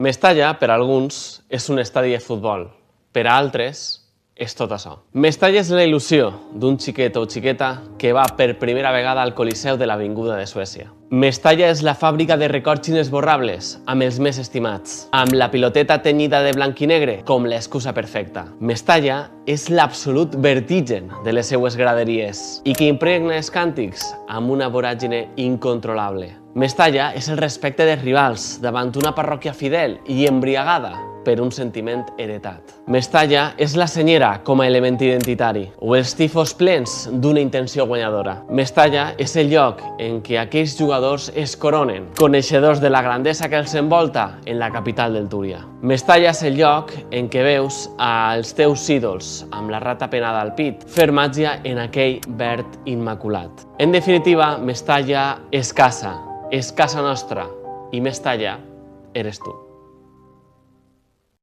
Mestalla, per a alguns, és un estadi de futbol. Per a altres, és tot això. Mestalla és la il·lusió d'un xiquet o xiqueta que va per primera vegada al Coliseu de l'Avinguda de Suècia. Mestalla és la fàbrica de records inesborrables amb els més estimats, amb la piloteta tenyida de blanc i negre com l'excusa perfecta. Mestalla és l'absolut vertigen de les seues graderies i que impregna els càntics amb una voràgine incontrolable. Mestalla és el respecte dels rivals davant una parròquia fidel i embriagada per un sentiment heretat. Mestalla és la senyera com a element identitari o els tifos plens d'una intenció guanyadora. Mestalla és el lloc en què aquells jugadors es coronen, coneixedors de la grandesa que els envolta en la capital del Túria. Mestalla és el lloc en què veus als teus ídols amb la rata penada al pit fer màgia en aquell verd immaculat. En definitiva, Mestalla és casa nostra i Mestalla eres tu.